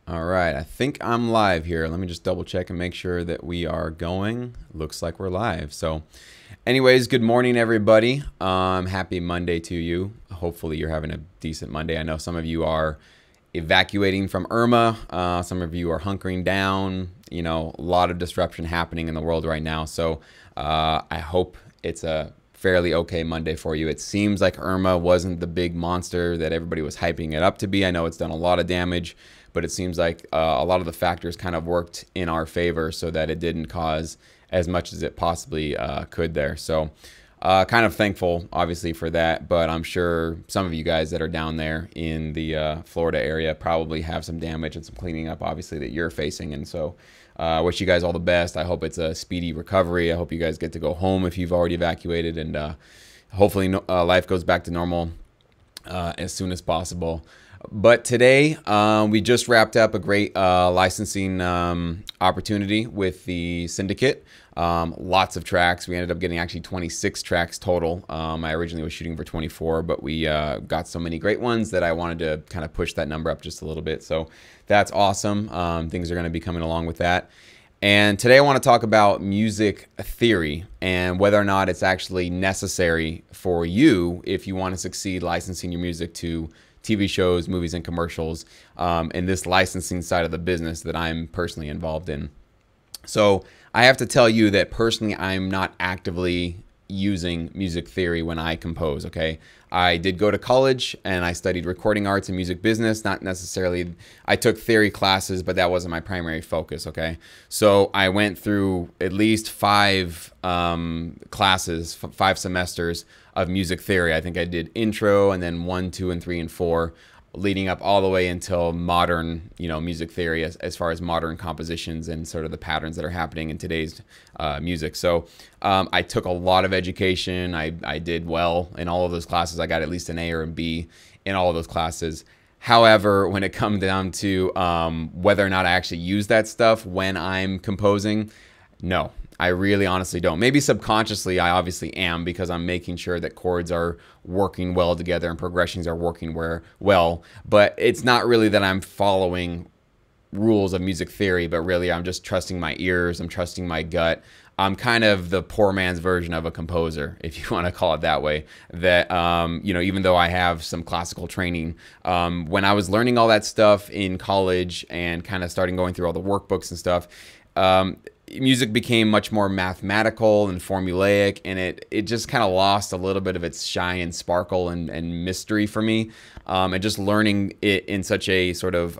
All right, I think I'm live here. Let me just double check and make sure that we are going. Looks like we're live. So, anyways, good morning, everybody. Happy Monday to you. Hopefully, you're having a decent Monday. I know some of you are evacuating from Irma. Some of you are hunkering down. You know, a lot of disruption happening in the world right now. So, I hope it's a fairly okay Monday for you. It seems like Irma wasn't the big monster that everybody was hyping it up to be. I know it's done a lot of damage, but it seems like a lot of the factors kind of worked in our favor so that it didn't cause as much as it possibly could there. So kind of thankful, obviously, for that. But I'm sure some of you guys that are down there in the Florida area probably have some damage and some cleaning up, obviously, that you're facing. And so I wish you guys all the best. I hope it's a speedy recovery. I hope you guys get to go home if you've already evacuated. And hopefully life goes back to normal as soon as possible. But today, we just wrapped up a great licensing opportunity with the syndicate. Lots of tracks. We ended up getting actually 26 tracks total. I originally was shooting for 24, but we got so many great ones that I wanted to kind of push that number up just a little bit. So that's awesome. Things are going to be coming along with that. And today I want to talk about music theory and whether or not it's actually necessary for you if you want to succeed licensing your music to TV shows, movies, and commercials in this licensing side of the business that I'm personally involved in. So I have to tell you that personally, I'm not actively using music theory when I compose, okay? I did go to college and I studied recording arts and music business, not necessarily, I took theory classes, but that wasn't my primary focus, okay? So I went through at least five classes, 5 semesters of music theory. I think I did intro and then 1, 2, and 3, and 4, leading up all the way until modern, music theory as far as modern compositions and sort of the patterns that are happening in today's music. So I took a lot of education. I did well in all of those classes. I got at least an A or a B in all of those classes. However, when it comes down to whether or not I actually use that stuff when I'm composing, no. I really honestly don't. Maybe subconsciously I obviously am because I'm making sure that chords are working well together and progressions are working well. But it's not really that I'm following rules of music theory, but really I'm just trusting my ears. I'm trusting my gut. I'm kind of the poor man's version of a composer, if you want to call it that way. That, even though I have some classical training, when I was learning all that stuff in college and kind of starting going through all the workbooks and stuff, music became much more mathematical and formulaic, and it just kind of lost a little bit of its shine and sparkle and mystery for me. And just learning it in such a sort of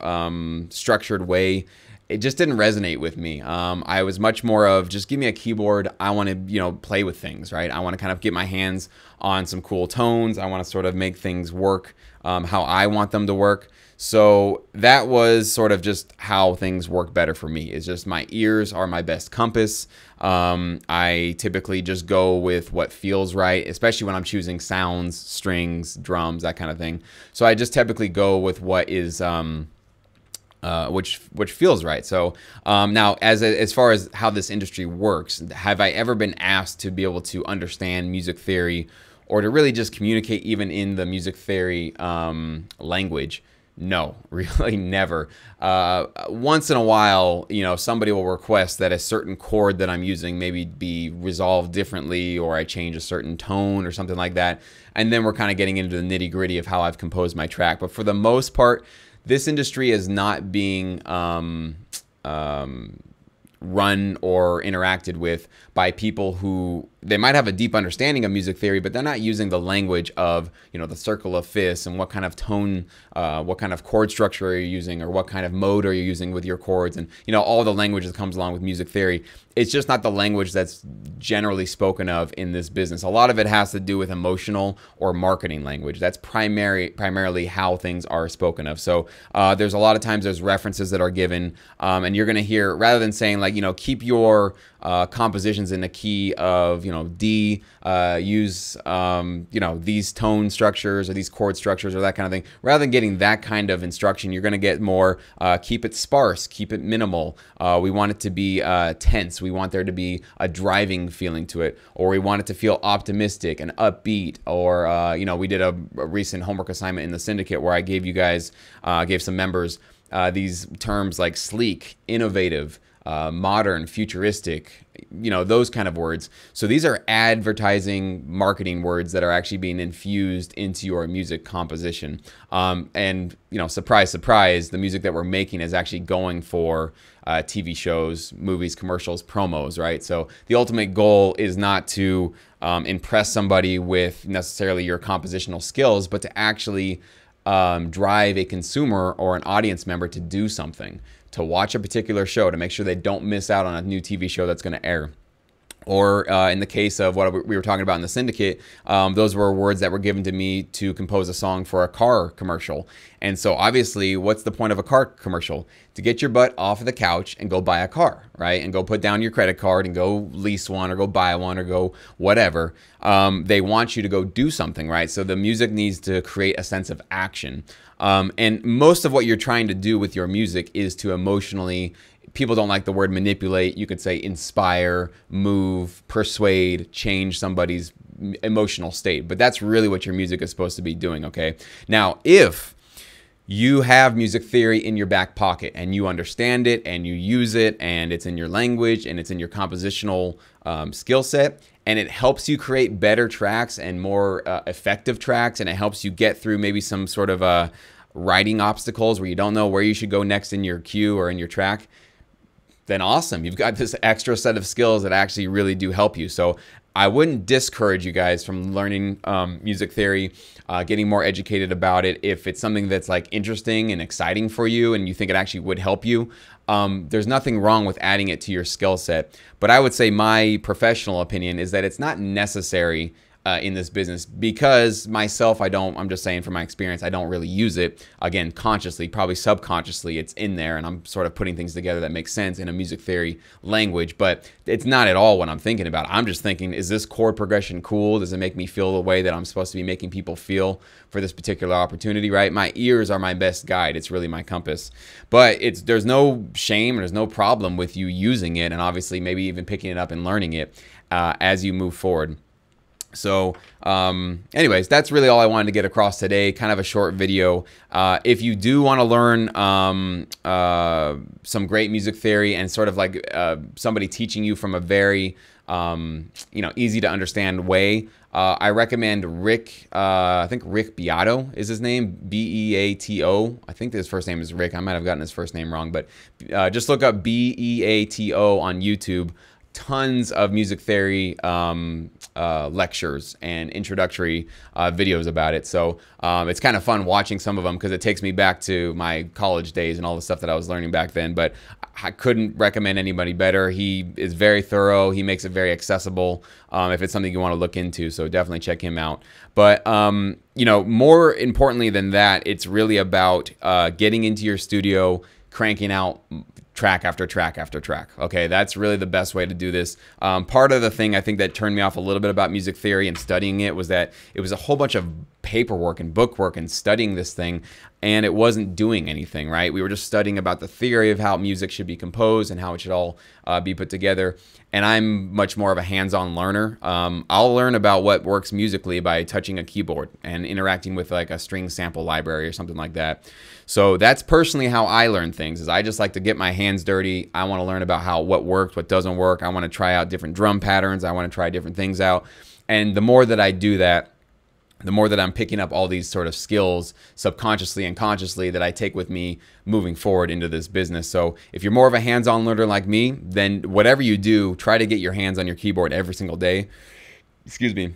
structured way, it just didn't resonate with me. I was much more of just give me a keyboard. I want to, play with things, right? I want to kind of get my hands on some cool tones. I want to sort of make things work how I want them to work. So that was sort of just how things work better for me. It's just my ears are my best compass. I typically just go with what feels right, especially when I'm choosing sounds, strings, drums, that kind of thing. So I just typically go with what is which feels right. So now, as far as how this industry works, have I ever been asked to be able to understand music theory or to really just communicate even in the music theory language? No, really never. Once in a while, somebody will request that a certain chord that I'm using maybe be resolved differently, or I change a certain tone or something like that. And then we're kind of getting into the nitty gritty of how I've composed my track. But for the most part, this industry is not being run or interacted with by people who they might have a deep understanding of music theory, but they're not using the language of, the circle of fifths and what kind of tone, what kind of chord structure are you using, or what kind of mode are you using with your chords, and all the language that comes along with music theory. It's just not the language that's generally spoken of in this business. A lot of it has to do with emotional or marketing language. That's primarily how things are spoken of. So there's a lot of times there's references that are given, and you're going to hear, rather than saying like, you know, keep your compositions in the key of, you know, D, use, you know, these tone structures or these chord structures or that kind of thing. Rather than getting that kind of instruction, you're going to get more, keep it sparse, keep it minimal. We want it to be tense. We want there to be a driving feeling to it, or we want it to feel optimistic and upbeat. Or, you know, we did a recent homework assignment in the syndicate where I gave you guys, gave some members these terms like sleek, innovative, modern, futuristic, you know, those kind of words. So these are advertising, marketing words that are actually being infused into your music composition. And, you know, surprise, surprise, the music that we're making is actually going for TV shows, movies, commercials, promos, right? So the ultimate goal is not to impress somebody with necessarily your compositional skills, but to actually drive a consumer or an audience member to do something, to watch a particular show, to make sure they don't miss out on a new TV show that's going to air. Or in the case of what we were talking about in the syndicate, those were words that were given to me to compose a song for a car commercial. And so obviously, what's the point of a car commercial? To get your butt off of the couch and go buy a car, right? And go put down your credit card and go lease one or go buy one or go whatever. They want you to go do something, right? So the music needs to create a sense of action. And most of what you're trying to do with your music is to emotionally, people don't like the word manipulate. You could say inspire, move, persuade, change somebody's emotional state. But that's really what your music is supposed to be doing, okay? Now, if you have music theory in your back pocket and you understand it and you use it and it's in your language and it's in your compositional skill set, and it helps you create better tracks and more effective tracks, and it helps you get through maybe some sort of writing obstacles where you don't know where you should go next in your cue or in your track, then awesome. You've got this extra set of skills that actually really do help you. So I wouldn't discourage you guys from learning music theory, getting more educated about it. If it's something that's like interesting and exciting for you and you think it actually would help you, there's nothing wrong with adding it to your skill set. But I would say my professional opinion is that it's not necessary in this business, because myself, I'm just saying from my experience, I don't really use it. Again, consciously, probably subconsciously, it's in there and I'm sort of putting things together that make sense in a music theory language, but it's not at all what I'm thinking about. I'm just thinking, is this chord progression cool? Does it make me feel the way that I'm supposed to be making people feel for this particular opportunity, right? My ears are my best guide. It's really my compass. But there's no shame and there's no problem with you using it, and obviously maybe even picking it up and learning it as you move forward. So anyways, that's really all I wanted to get across today. Kind of a short video. If you do want to learn some great music theory and sort of like somebody teaching you from a very easy to understand way, I recommend Rick. I think Rick Beato is his name, B-E-A-T-O. I think his first name is Rick. I might have gotten his first name wrong, but just look up B-E-A-T-O on YouTube. Tons of music theory lectures and introductory videos about it. So it's kind of fun watching some of them because it takes me back to my college days and all the stuff that I was learning back then. But I couldn't recommend anybody better. He is very thorough. He makes it very accessible if it's something you want to look into. So definitely check him out. But more importantly than that, it's really about getting into your studio, cranking out track after track after track. Okay, that's really the best way to do this. Part of the thing I think that turned me off a little bit about music theory and studying it was that it was a whole bunch of paperwork and bookwork and studying this thing, and it wasn't doing anything, right? We were just studying about the theory of how music should be composed and how it should all be put together. And I'm much more of a hands-on learner. I'll learn about what works musically by touching a keyboard and interacting with like a string sample library or something like that. So that's personally how I learn things, is I just like to get my hands dirty. I want to learn about what works, what doesn't work. I want to try out different drum patterns. I want to try different things out. And the more that I do that, the more that I'm picking up all these sort of skills subconsciously and consciously that I take with me moving forward into this business. So if you're more of a hands-on learner like me, then whatever you do, try to get your hands on your keyboard every single day. Excuse me.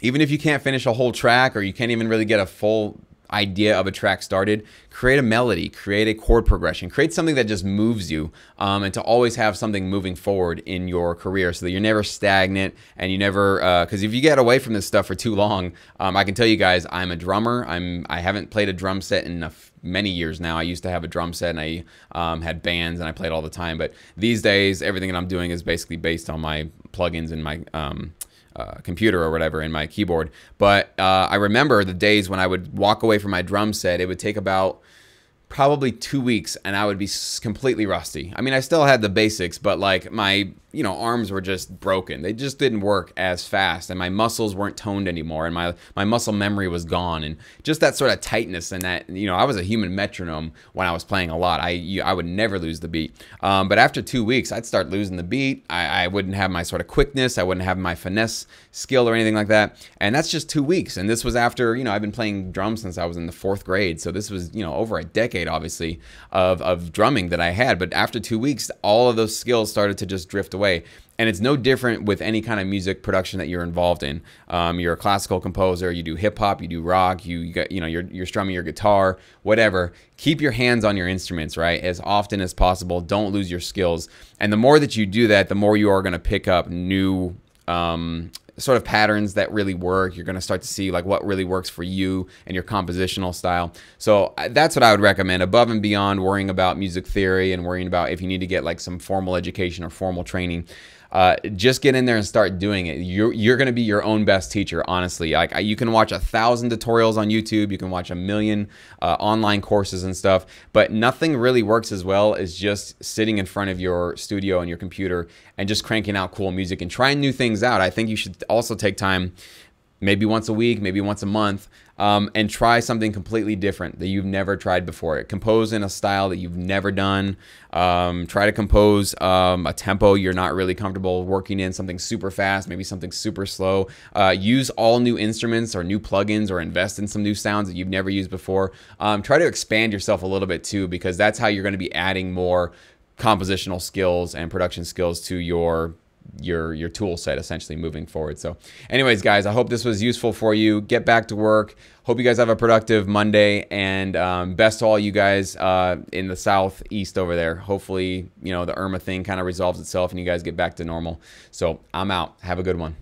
Even if you can't finish a whole track or you can't even really get a full idea of a track started, create a melody, create a chord progression, create something that just moves you, and to always have something moving forward in your career so that you're never stagnant and you never, because if you get away from this stuff for too long, I can tell you guys, I'm a drummer. I haven't played a drum set in many years now. I used to have a drum set and I had bands and I played all the time, but these days everything that I'm doing is basically based on my plugins and my computer or whatever in my keyboard. But I remember the days when I would walk away from my drum set. It would take about probably 2 weeks and I would be completely rusty. I mean, I still had the basics, but like my, arms were just broken. They just didn't work as fast and my muscles weren't toned anymore and my muscle memory was gone, and just that sort of tightness and that, I was a human metronome when I was playing a lot. I would never lose the beat. But after 2 weeks, I'd start losing the beat. I wouldn't have my sort of quickness. I wouldn't have my finesse skill or anything like that. And that's just 2 weeks. And this was after, I've been playing drums since I was in the 4th grade. So this was, over a decade, obviously, of drumming that I had. But after 2 weeks, all of those skills started to just drift away. And it's no different with any kind of music production that you're involved in. You're a classical composer, you do hip hop, you do rock, you're strumming your guitar, whatever. Keep your hands on your instruments, right? As often as possible. Don't lose your skills. And the more that you do that, the more you are going to pick up new sort of patterns that really work. You're going to start to see like what really works for you and your compositional style. So that's what I would recommend, above and beyond worrying about music theory and worrying about if you need to get like some formal education or formal training. Just get in there and start doing it. You're going to be your own best teacher, honestly. Like you can watch 1,000 tutorials on YouTube. You can watch 1 million online courses and stuff, but nothing really works as well as just sitting in front of your studio and your computer and just cranking out cool music and trying new things out. I think you should also take time, maybe once a week, maybe once a month, and try something completely different that you've never tried before. Compose in a style that you've never done. Try to compose a tempo you're not really comfortable working in, something super fast, maybe something super slow. Use all new instruments or new plugins, or invest in some new sounds that you've never used before. Try to expand yourself a little bit too, because that's how you're going to be adding more compositional skills and production skills to your tool set, essentially, moving forward. So anyways, guys, I hope this was useful for you. Get back to work. Hope you guys have a productive Monday, and best to all you guys in the southeast over there. Hopefully, the Irma thing kind of resolves itself and you guys get back to normal. So I'm out. Have a good one.